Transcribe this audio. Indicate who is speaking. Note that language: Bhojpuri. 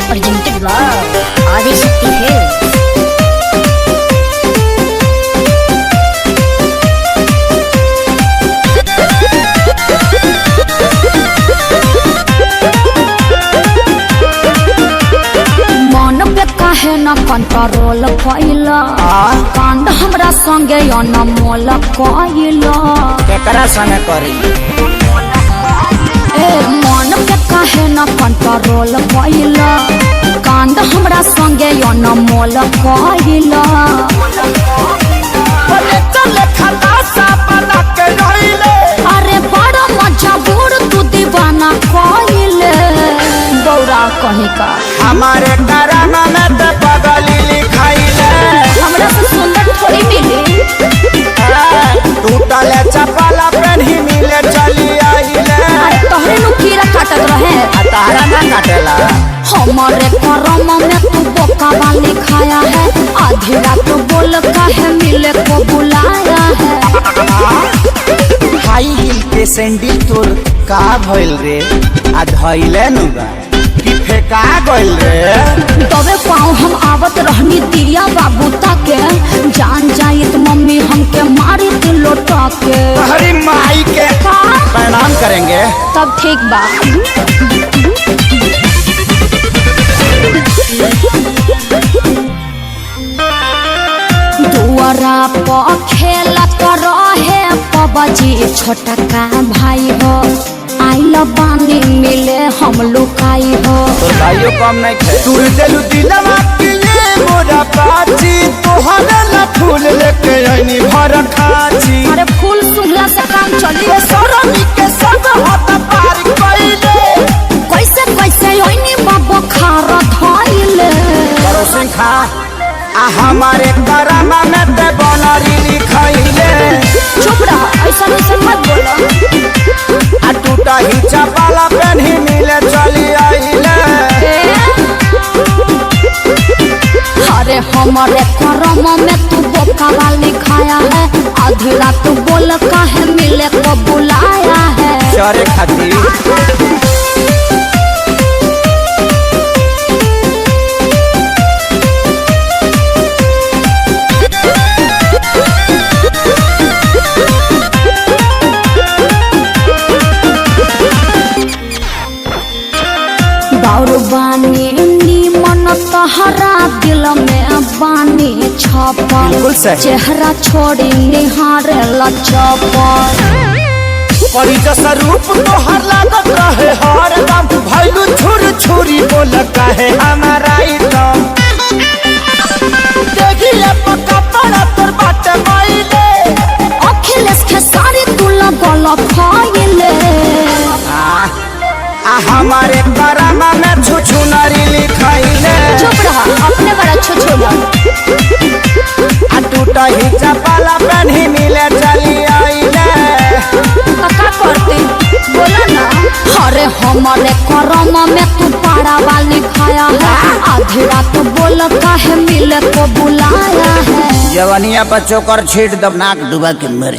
Speaker 1: Presented by Adishakti Hills.
Speaker 2: काहे न कंट्रोल कइला कांड हमरा संगे अनमोल कइला
Speaker 3: केकरा संगे करी
Speaker 2: ए मन पे काहे न कंट्रोल कइला कांड हमरा संगे अनमोल कइला
Speaker 3: बोले चले खलासा बना के रहिले
Speaker 2: अरे बड़ा मजबूर तू दीवाना कइले गौरा कहीं का
Speaker 3: हमारे कराना में ते बगली लिखाइले
Speaker 2: हमरा से सुंदर थोड़ी मिली
Speaker 3: टूटले चपला पेन्ही मिले चली आइले
Speaker 2: अरे तोहरे नु कीड़ा काटत रहे
Speaker 3: तारा ना काटेला
Speaker 2: हमारे करम में तू बोका वाली खाया है आधी रात बोल काहे मिले को बुलाया है
Speaker 3: हाई हिल के सैंडल तोर का भइल रे आ धइले नुगा कि फेका गइल रे
Speaker 2: तबे पाँव हम आवत रहनी दिया बाबू ताके जान जाइत मम्मी हमके मारी तू लोटा के
Speaker 3: हरी माई के प्रणाम करेंगे
Speaker 2: तब ठीक बा दुआरा पर खेलत रहे पबजी छोटा का भाई हो आइल बानी मिले हम लुकाई हो
Speaker 3: तो भाइयों कम नहीं खे तू दिलु दिलवा के ये मोरा पाची तोहरे ला फूल लेके आईनी भर खाची
Speaker 2: अरे फूल सुंघला से काम चली
Speaker 3: सरमी के सब हाथ पार कइले
Speaker 2: कैसे कैसे ओइनी बाबा खार धइले
Speaker 3: करो सिंह खा आ हमारे करामा में ते बनरी लिखाइले
Speaker 2: चुप रह ऐसा ऐसा मत बोलो
Speaker 3: आ टूटा ही चपला पेन्ही मिले चली आइले
Speaker 2: अरे हमारे करम में तू बोका वाली खाया है आधी रात बोल काहे मिले को बुलाया है
Speaker 3: चरे खातिर
Speaker 2: बानी नीमन तहरा दिल में बानी छपल
Speaker 3: बिल्कुल सही।
Speaker 2: चेहरा छोड़ी निहारे लचपल
Speaker 3: परी जैसा रूप तोहर लागत रहे हर दम भैलू छुर छुरी बोल काहे हमारा एकदम देखिए पक्का पड़ा तोर बाटे माइले
Speaker 2: अखिलेश के सारी तू लगल फाइले
Speaker 3: हमारे करामा में छुछु नारी लिखाइले
Speaker 2: चुप रहा अपने बड़ा छुछुला
Speaker 3: आ टूटा ही चपला पेन्ही मिले चली आइले
Speaker 2: का करते बोला ना अरे हमारे करम में तू पारा वाली खाया है आधी रात बोल काहे मिले को बुलाया है
Speaker 3: जवनिया पर चोकर छीट दब नाक डुबा के मर